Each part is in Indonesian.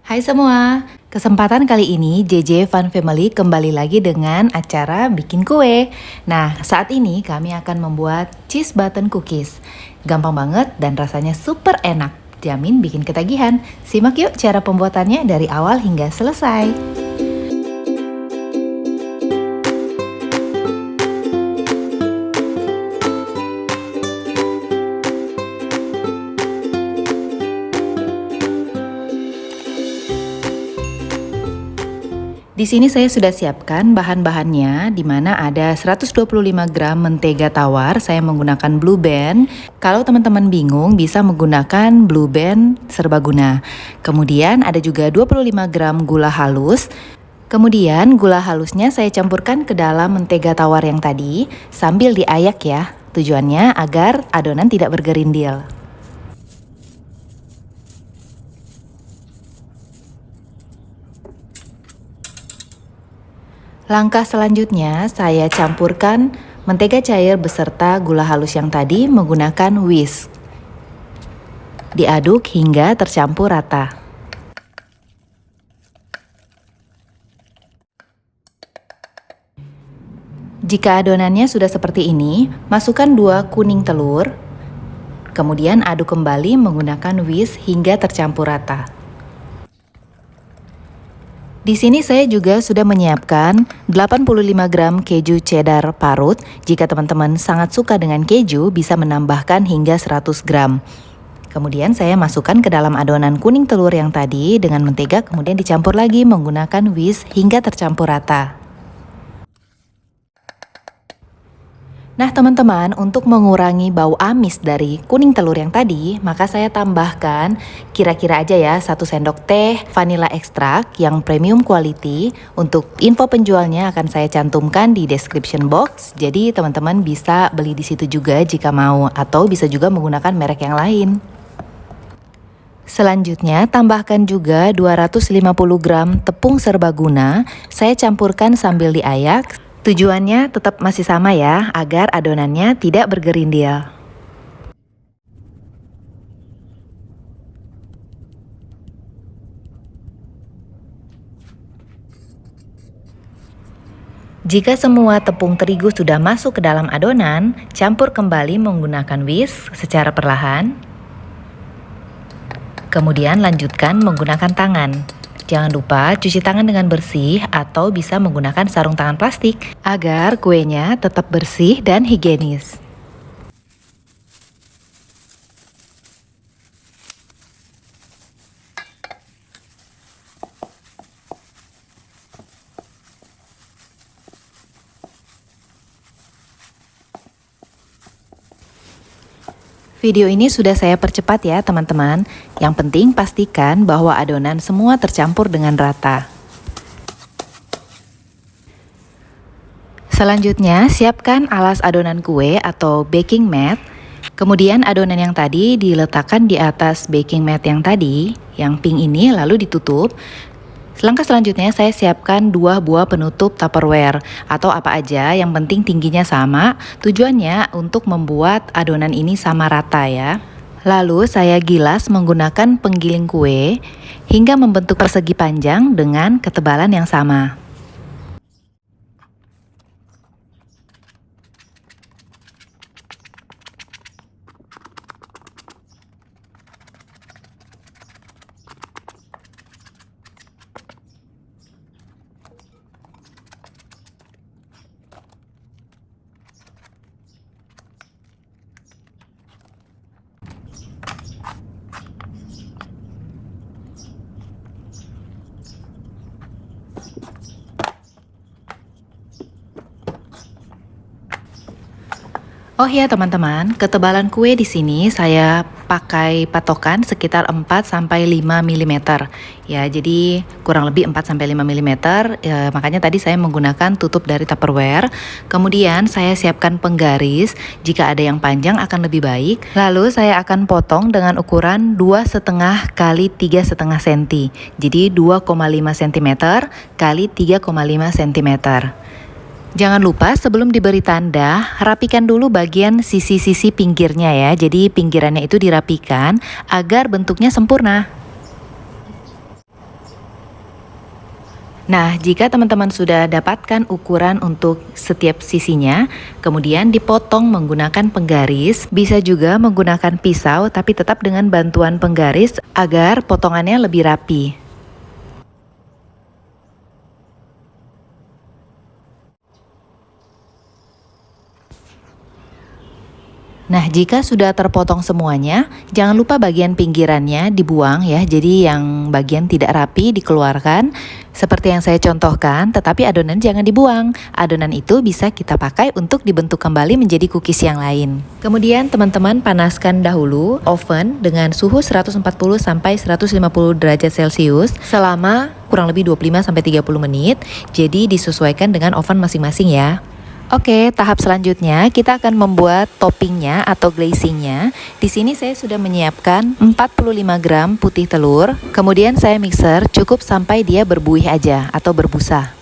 Hai semua, kesempatan kali ini JJ Fun Family kembali lagi dengan acara bikin kue. Nah, saat ini kami akan membuat cheese button cookies. Gampang banget dan rasanya super enak. Jamin bikin ketagihan. Simak yuk cara pembuatannya dari awal hingga selesai. Di sini saya sudah siapkan bahan-bahannya, di mana ada 125 gram mentega tawar, saya menggunakan Blue Band. Kalau teman-teman bingung bisa menggunakan Blue Band serbaguna. Kemudian ada juga 25 gram gula halus. Kemudian gula halusnya saya campurkan ke dalam mentega tawar yang tadi sambil diayak ya. Tujuannya agar adonan tidak bergerindil. Langkah selanjutnya, saya campurkan mentega cair beserta gula halus yang tadi menggunakan whisk. Diaduk hingga tercampur rata. Jika adonannya sudah seperti ini, masukkan 2 kuning telur, kemudian aduk kembali menggunakan whisk hingga tercampur rata. Di sini saya juga sudah menyiapkan 85 gram keju cheddar parut. Jika teman-teman sangat suka dengan keju, bisa menambahkan hingga 100 gram. Kemudian saya masukkan ke dalam adonan kuning telur yang tadi dengan mentega, kemudian dicampur lagi menggunakan whisk hingga tercampur rata. Nah teman-teman, untuk mengurangi bau amis dari kuning telur yang tadi, maka saya tambahkan kira-kira aja ya 1 sendok teh vanilla ekstrak yang premium quality. Untuk info penjualnya akan saya cantumkan di description box, jadi teman-teman bisa beli di situ juga jika mau, atau bisa juga menggunakan merek yang lain. Selanjutnya tambahkan juga 250 gram tepung serbaguna, saya campurkan sambil diayak. Tujuannya tetap masih sama ya, agar adonannya tidak bergerindil. Jika semua tepung terigu sudah masuk ke dalam adonan, campur kembali menggunakan whisk secara perlahan. Kemudian lanjutkan menggunakan tangan. Jangan lupa cuci tangan dengan bersih atau bisa menggunakan sarung tangan plastik agar kuenya tetap bersih dan higienis. Video ini sudah saya percepat ya teman-teman. Yang penting pastikan bahwa adonan semua tercampur dengan rata. Selanjutnya siapkan alas adonan kue atau baking mat. Kemudian adonan yang tadi diletakkan di atas baking mat yang tadi, yang pink ini, lalu ditutup. Langkah selanjutnya saya siapkan 2 buah penutup Tupperware atau apa aja, yang penting tingginya sama. Tujuannya untuk membuat adonan ini sama rata ya. Lalu saya gilas menggunakan penggiling kue hingga membentuk persegi panjang dengan ketebalan yang sama. Oh ya teman-teman, ketebalan kue di sini saya pakai patokan sekitar 4 sampai 5 mm. Ya, jadi kurang lebih 4 sampai 5 mm. Makanya tadi saya menggunakan tutup dari Tupperware. Kemudian saya siapkan penggaris, jika ada yang panjang akan lebih baik. Lalu saya akan potong dengan ukuran 2,5 kali 3,5 cm. Jadi 2,5 cm kali 3,5 cm. Jangan lupa sebelum diberi tanda, rapikan dulu bagian sisi-sisi pinggirnya ya. Jadi pinggirannya itu dirapikan agar bentuknya sempurna. Nah, jika teman-teman sudah dapatkan ukuran untuk setiap sisinya, kemudian dipotong menggunakan penggaris, bisa juga menggunakan pisau tapi tetap dengan bantuan penggaris agar potongannya lebih rapi. Nah, jika sudah terpotong semuanya, jangan lupa bagian pinggirannya dibuang ya. Jadi yang bagian tidak rapi dikeluarkan seperti yang saya contohkan, tetapi adonan jangan dibuang. Adonan itu bisa kita pakai untuk dibentuk kembali menjadi cookies yang lain. Kemudian teman-teman panaskan dahulu oven dengan suhu 140 sampai 150 derajat Celcius selama kurang lebih 25 sampai 30 menit. Jadi disesuaikan dengan oven masing-masing ya. Oke, tahap selanjutnya kita akan membuat toppingnya atau glazingnya. Di sini saya sudah menyiapkan 45 gram putih telur. Kemudian saya mixer cukup sampai dia berbuih aja atau berbusa.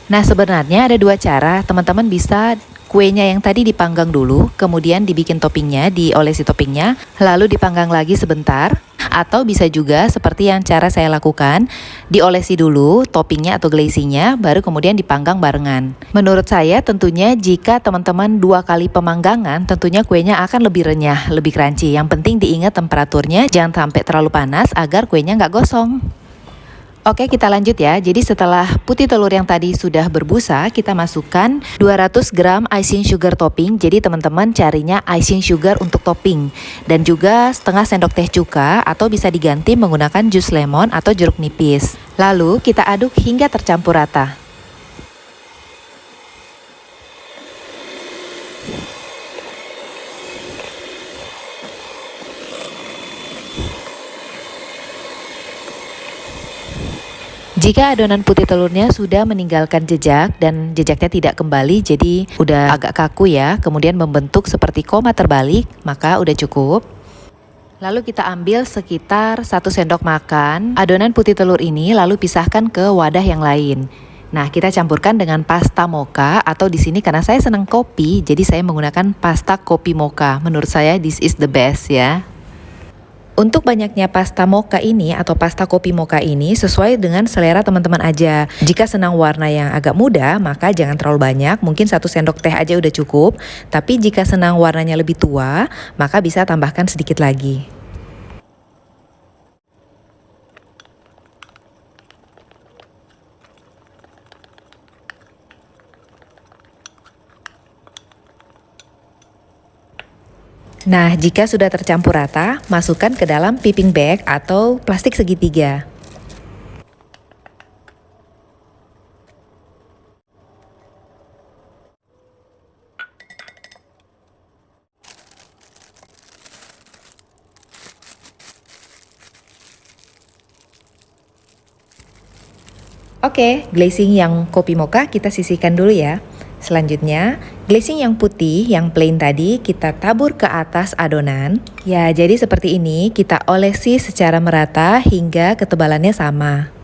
Nah, sebenarnya ada dua cara. Teman-teman bisa kuenya yang tadi dipanggang dulu, kemudian dibikin toppingnya, diolesi toppingnya, lalu dipanggang lagi sebentar. Atau bisa juga seperti yang cara saya lakukan, diolesi dulu toppingnya atau glazingnya, baru kemudian dipanggang barengan. Menurut saya tentunya jika teman-teman 2 kali pemanggangan, tentunya kuenya akan lebih renyah, lebih crunchy. Yang penting diingat temperaturnya, jangan sampai terlalu panas agar kuenya nggak gosong. Oke, kita lanjut ya. Jadi setelah putih telur yang tadi sudah berbusa, kita masukkan 200 gram icing sugar topping. Jadi teman-teman carinya icing sugar untuk topping. Dan juga setengah sendok teh cuka atau bisa diganti menggunakan jus lemon atau jeruk nipis. Lalu kita aduk hingga tercampur rata. Jika adonan putih telurnya sudah meninggalkan jejak dan jejaknya tidak kembali, jadi udah agak kaku ya, kemudian membentuk seperti koma terbalik, maka udah cukup. Lalu kita ambil sekitar 1 sendok makan adonan putih telur ini, lalu pisahkan ke wadah yang lain. Nah, kita campurkan dengan pasta mocha atau di sini karena saya senang kopi, jadi saya menggunakan pasta kopi mocha. Menurut saya this is the best ya. Untuk banyaknya pasta mocha ini atau pasta kopi mocha ini sesuai dengan selera teman-teman aja. Jika senang warna yang agak muda, maka jangan terlalu banyak, mungkin 1 sendok teh aja udah cukup. Tapi jika senang warnanya lebih tua, maka bisa tambahkan sedikit lagi. Nah, jika sudah tercampur rata, masukkan ke dalam piping bag atau plastik segitiga. Oke, glazing yang kopi mocha kita sisihkan dulu ya. Selanjutnya, glazing yang putih, yang plain tadi kita tabur ke atas adonan. Ya, jadi seperti ini kita olesi secara merata hingga ketebalannya sama.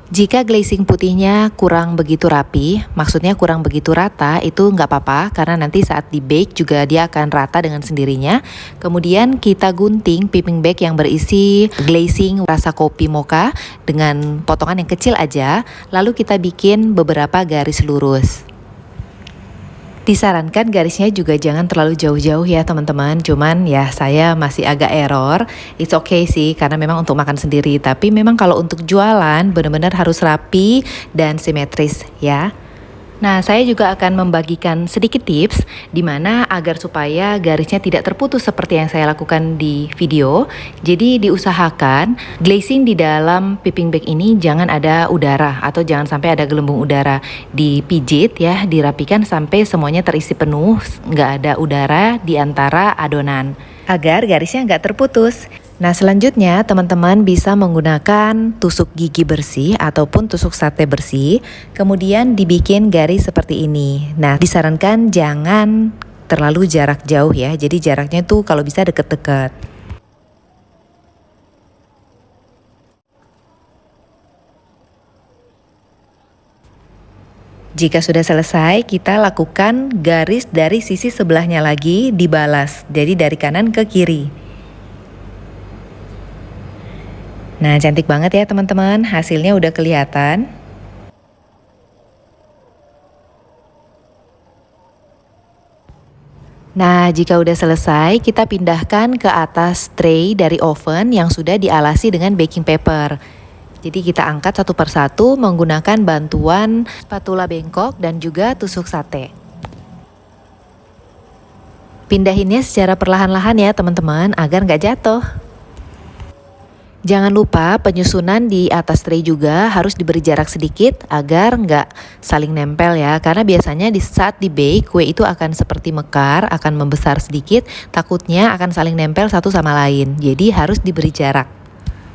Jika glazing putihnya kurang begitu rapi, maksudnya kurang begitu rata, itu nggak apa-apa karena nanti saat di bake juga dia akan rata dengan sendirinya. Kemudian kita gunting piping bag yang berisi glazing rasa kopi mocha dengan potongan yang kecil aja, lalu kita bikin beberapa garis lurus. Disarankan garisnya juga jangan terlalu jauh-jauh ya teman-teman. Cuman ya saya masih agak error. It's okay sih karena memang untuk makan sendiri. Tapi memang kalau untuk jualan benar-benar harus rapi dan simetris ya. Nah, saya juga akan membagikan sedikit tips di mana agar supaya garisnya tidak terputus seperti yang saya lakukan di video. Jadi diusahakan glazing di dalam piping bag ini jangan ada udara atau jangan sampai ada gelembung udara. Dipijit ya, dirapikan sampai semuanya terisi penuh, nggak ada udara di antara adonan agar garisnya nggak terputus. Nah, selanjutnya teman-teman bisa menggunakan tusuk gigi bersih ataupun tusuk sate bersih, kemudian dibikin garis seperti ini. Nah, disarankan jangan terlalu jarak jauh ya, jadi jaraknya tuh kalau bisa deket-deket. Jika sudah selesai, kita lakukan garis dari sisi sebelahnya lagi dibalas, jadi dari kanan ke kiri. Nah, cantik banget ya teman-teman, hasilnya udah kelihatan. Nah, jika udah selesai, kita pindahkan ke atas tray dari oven yang sudah dialasi dengan baking paper. Jadi kita angkat satu persatu menggunakan bantuan spatula bengkok dan juga tusuk sate. Pindahinnya secara perlahan-lahan ya teman-teman agar nggak jatuh. Jangan lupa penyusunan di atas tray juga harus diberi jarak sedikit agar nggak saling nempel ya. Karena biasanya di saat di bake kue itu akan seperti mekar, akan membesar sedikit, takutnya akan saling nempel satu sama lain. Jadi harus diberi jarak.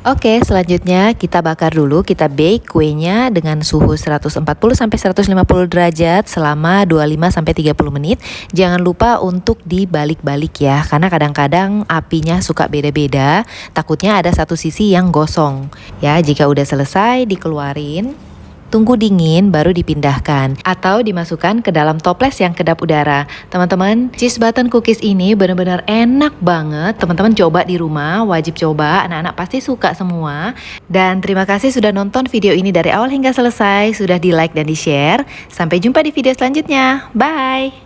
Oke, selanjutnya kita bakar dulu, kita bake kuenya dengan suhu 140 sampai 150 derajat selama 25 sampai 30 menit. Jangan lupa untuk dibalik-balik ya, karena kadang-kadang apinya suka beda-beda, takutnya ada satu sisi yang gosong. Ya, jika udah selesai dikeluarin. Tunggu dingin baru dipindahkan atau dimasukkan ke dalam toples yang kedap udara. Teman-teman, cheese button cookies ini benar-benar enak banget. Teman-teman coba di rumah, wajib coba. Anak-anak pasti suka semua. Dan terima kasih sudah nonton video ini dari awal hingga selesai. Sudah di like dan di share. Sampai jumpa di video selanjutnya. Bye!